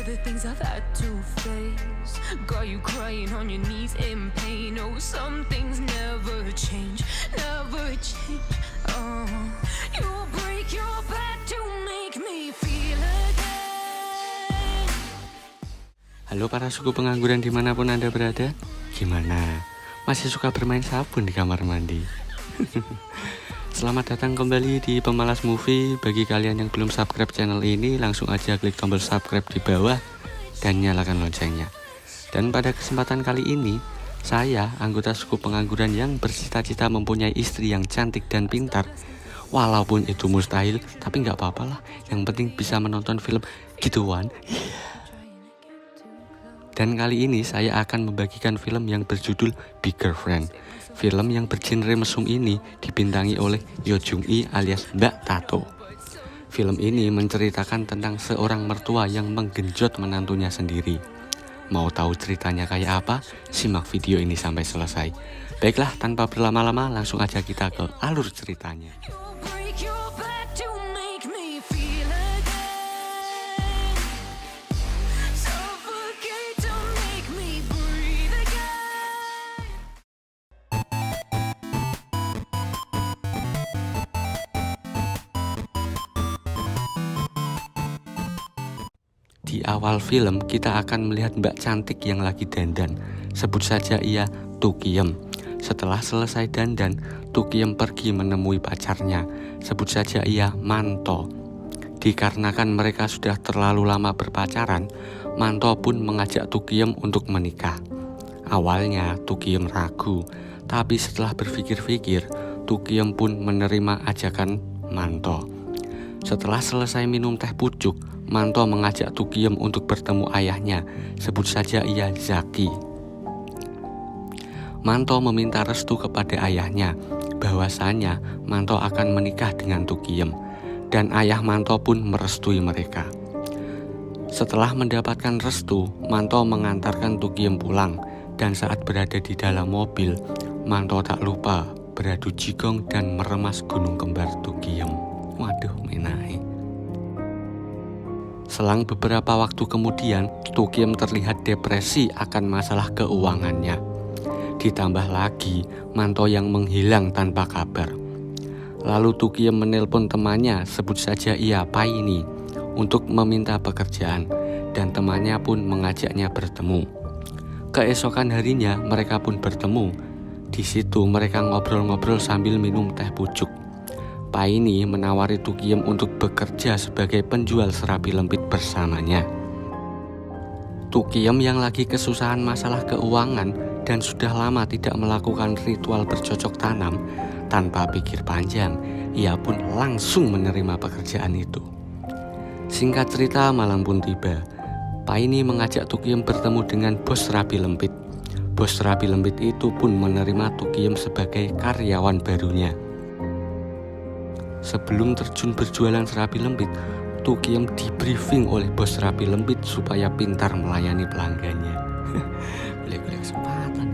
the things I've had to face. Got you crying on your knees in pain. Oh, some things never change, never change. Oh, you'll break your back to make me feel again. Halo para suku pengangguran dimanapun Anda berada. Gimana? Masih suka bermain sabun di kamar mandi? Selamat datang kembali di Pemalas Movie. Bagi kalian yang belum subscribe channel ini, langsung aja klik tombol subscribe di bawah dan nyalakan loncengnya. Dan pada kesempatan kali ini, saya, anggota suku pengangguran yang bercita-cita mempunyai istri yang cantik dan pintar. Walaupun itu mustahil, tapi nggak apa-apa lah. Yang penting bisa menonton film gituan. Dan kali ini saya akan membagikan film yang berjudul Big Girlfriend. Film yang bergenre mesum ini dibintangi oleh Yoo Jung-hee alias Mbak Tato. Film ini menceritakan tentang seorang mertua yang menggenjot menantunya sendiri. Mau tahu ceritanya kayak apa? Simak video ini sampai selesai. Baiklah, tanpa berlama-lama langsung aja kita ke alur ceritanya. Di awal film kita akan melihat Mbak cantik yang lagi dandan. Sebut saja ia Tukiem. Setelah selesai dandan, Tukiem pergi menemui pacarnya. Sebut saja ia Manto. Dikarenakan mereka sudah terlalu lama berpacaran, Manto pun mengajak Tukiem untuk menikah. Awalnya Tukiem ragu, tapi setelah berpikir-pikir, Tukiem pun menerima ajakan Manto. Setelah selesai minum teh pucuk, Manto mengajak Tukiem untuk bertemu ayahnya, sebut saja ia Zaki. Manto meminta restu kepada ayahnya, bahwasanya Manto akan menikah dengan Tukiem, dan ayah Manto pun merestui mereka. Setelah mendapatkan restu, Manto mengantarkan Tukiem pulang, dan saat berada di dalam mobil, Manto tak lupa beradu jigong dan meremas gunung kembar Tukiem. Waduh, menai. Selang beberapa waktu kemudian, Tukiem terlihat depresi akan masalah keuangannya. Ditambah lagi, Manto yang menghilang tanpa kabar. Lalu Tukiem menelpon temannya, sebut saja ia Paini, untuk meminta pekerjaan, dan temannya pun mengajaknya bertemu. Keesokan harinya, mereka pun bertemu. Di situ mereka ngobrol-ngobrol sambil minum teh pucuk. Paini menawari Tukiem untuk bekerja sebagai penjual serabi lembit bersamanya. Tukiem yang lagi kesusahan masalah keuangan dan sudah lama tidak melakukan ritual bercocok tanam, tanpa pikir panjang, ia pun langsung menerima pekerjaan itu. Singkat cerita, malam pun tiba. Paini mengajak Tukiem bertemu dengan bos serabi lembit. Bos serabi lembit itu pun menerima Tukiem sebagai karyawan barunya. Sebelum terjun berjualan serabi lembit, Tukiem di-briefing oleh bos serabi lembit supaya pintar melayani pelanggannya. Boleh-boleh kesempatan.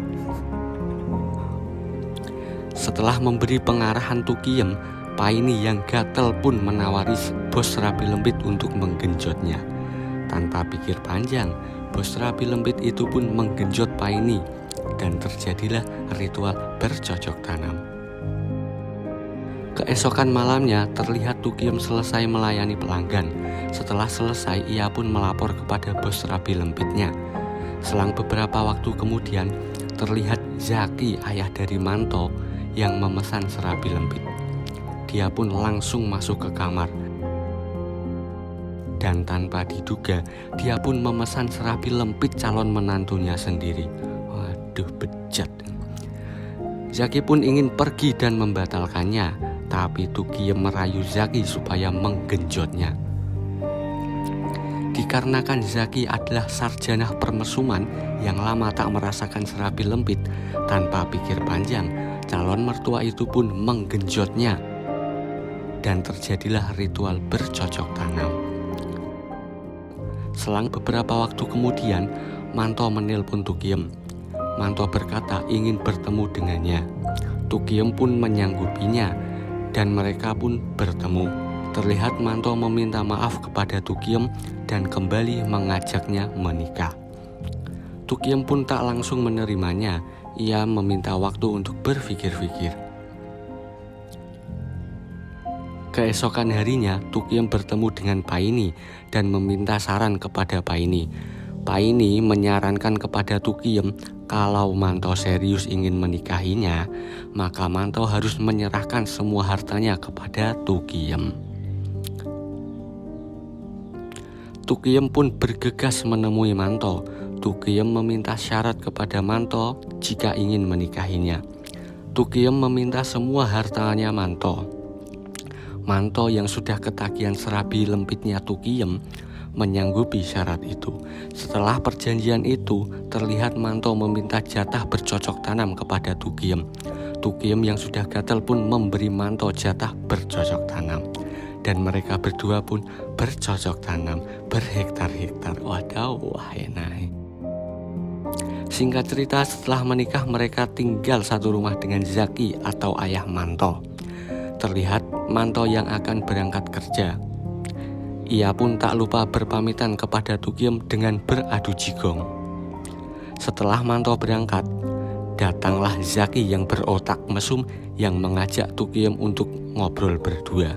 Setelah memberi pengarahan Tukiem, Paini yang gatel pun menawari bos serabi lembit untuk menggenjotnya. Tanpa pikir panjang, bos serabi lembit itu pun menggenjot Paini, dan terjadilah ritual bercocok tanam. Keesokan malamnya terlihat Tukiem selesai melayani pelanggan. Setelah selesai, ia pun melapor kepada bos serabi lembitnya. Selang beberapa waktu kemudian, terlihat Zaki, ayah dari Manto, yang memesan serabi lembit. Dia pun langsung masuk ke kamar. Dan tanpa diduga, dia pun memesan serabi lembit calon menantunya sendiri. Waduh, bejat. Zaki pun ingin pergi dan membatalkannya, tapi Tukiem merayu Zaki supaya menggenjotnya. Dikarenakan Zaki adalah sarjana permesuman yang lama tak merasakan serabi lembit, tanpa pikir panjang, calon mertua itu pun menggenjotnya. Dan terjadilah ritual bercocok tanam. Selang beberapa waktu kemudian, Manto menelpon Tukiem. Manto berkata ingin bertemu dengannya. Tukiem pun menyanggupinya, dan mereka pun bertemu. terlihat Manto meminta maaf kepada Tukiem dan kembali mengajaknya menikah. Tukiem pun tak langsung menerimanya, ia meminta waktu untuk berpikir-pikir. Keesokan harinya, Tukiem bertemu dengan Paini dan meminta saran kepada Paini. Paini menyarankan kepada Tukiem kalau Manto serius ingin menikahinya, maka Manto harus menyerahkan semua hartanya kepada Tukiem. Tukiem pun bergegas menemui Manto. Tukiem meminta syarat kepada Manto jika ingin menikahinya. Tukiem meminta semua hartanya Manto. Manto yang sudah ketagihan serabi lempitnya Tukiem menyanggupi syarat itu. Setelah perjanjian itu, terlihat Manto meminta jatah bercocok tanam kepada Tukiem. Tukiem yang sudah gatal pun memberi Manto jatah bercocok tanam. Dan mereka berdua pun bercocok tanam berhektar-hektar. Wah enak. Singkat cerita, setelah menikah mereka tinggal satu rumah dengan Zaki atau ayah Manto. Terlihat Manto yang akan berangkat kerja. Ia pun tak lupa berpamitan kepada Tukiem dengan beradu jigong. Setelah Manto berangkat, datanglah Zaki yang berotak mesum yang mengajak Tukiem untuk ngobrol berdua.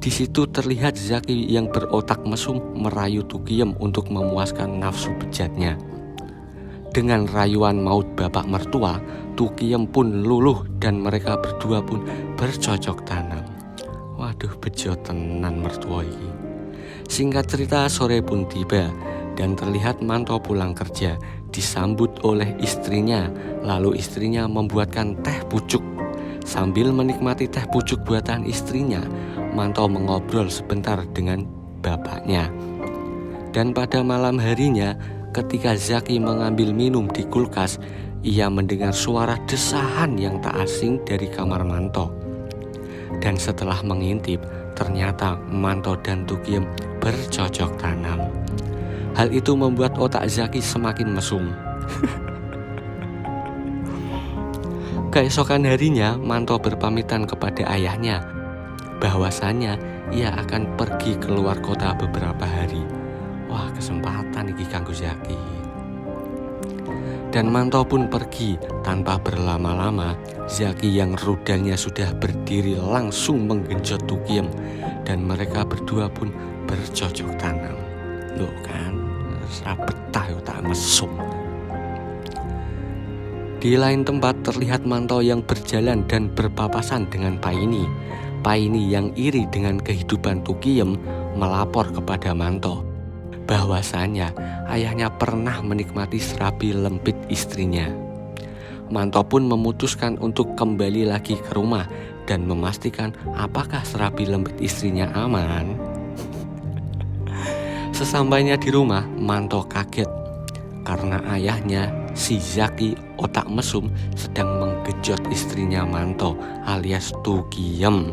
Di situ terlihat Zaki yang berotak mesum merayu Tukiem untuk memuaskan nafsu bejatnya. Dengan rayuan maut bapak mertua, Tukiem pun luluh dan mereka berdua pun bercocok tanam. Waduh, bejo tenan mertua ini. Singkat cerita, sore pun tiba dan terlihat Manto pulang kerja disambut oleh istrinya. Lalu istrinya membuatkan teh pucuk. Sambil menikmati teh pucuk buatan istrinya, Manto mengobrol sebentar dengan bapaknya. Dan pada malam harinya, ketika Zaki mengambil minum di kulkas, ia mendengar suara desahan yang tak asing dari kamar Manto. Dan setelah mengintip, ternyata Manto dan Tukiem bercocok tanam. Hal itu membuat otak Zaki semakin mesum. Keesokan harinya, Manto berpamitan kepada ayahnya bahwasannya ia akan pergi keluar kota beberapa hari. Wah, kesempatan iki kanggo Zaki. Dan Manto pun pergi. Tanpa berlama-lama, Zaki yang rudalnya sudah berdiri langsung menggenjot Tukiem dan mereka berdua pun bercocok tanam. Loh kan, sabetah yo tak mesum. Di lain tempat terlihat Manto yang berjalan dan berpapasan dengan Paini. Paini yang iri dengan kehidupan Tukiem melapor kepada Manto bahwasanya ayahnya pernah menikmati serabi lempit istrinya. Manto pun memutuskan untuk kembali lagi ke rumah dan memastikan apakah serabi lempit istrinya aman. Sesampainya di rumah, Manto kaget karena ayahnya, si Zaki otak mesum, sedang menggejot istrinya Manto alias Tukiem.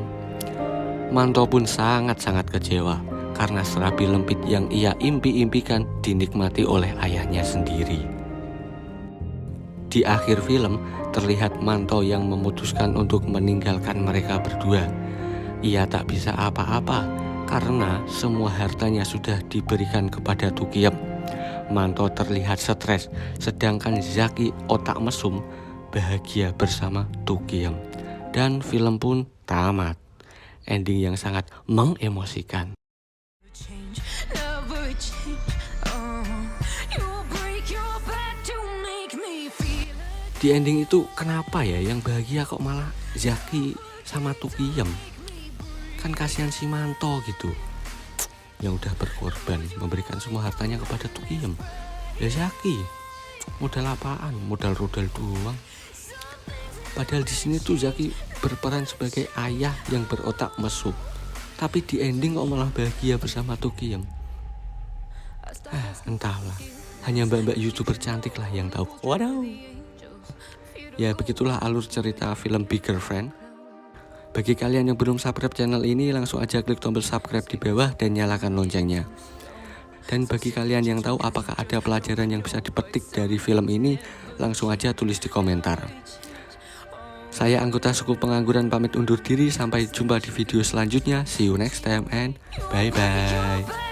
Manto pun sangat-sangat kecewa karena serabi lempit yang ia impi-impikan dinikmati oleh ayahnya sendiri. Di akhir film, terlihat Manto yang memutuskan untuk meninggalkan mereka berdua. Ia tak bisa apa-apa karena semua hartanya sudah diberikan kepada Tukiem. Manto terlihat stres, sedangkan Zaki otak mesum bahagia bersama Tukiem. Dan film pun tamat. Ending yang sangat mengemosikan. Never change. You break your back to make me feel. Di ending itu kenapa ya yang bahagia kok malah Zaki sama Tukiem? Kan kasihan si Manto gitu, yang udah berkorban memberikan semua hartanya kepada Tukiem. Ya Zaki modal apaan? Modal rudal doang. Padahal di sini tuh Zaki berperan sebagai ayah yang berotak mesum. Tapi di ending kok malah bahagia bersama Tukiem. Entahlah, hanya mbak-mbak YouTuber cantik lah yang tahu. Waduh. Ya begitulah alur cerita film Bigger Friend. Bagi kalian yang belum subscribe channel ini, langsung aja klik tombol subscribe di bawah dan nyalakan loncengnya. Dan bagi kalian yang tahu apakah ada pelajaran yang bisa dipetik dari film ini, langsung aja tulis di komentar. Saya anggota suku pengangguran pamit undur diri. Sampai jumpa di video selanjutnya. See you next time and bye-bye.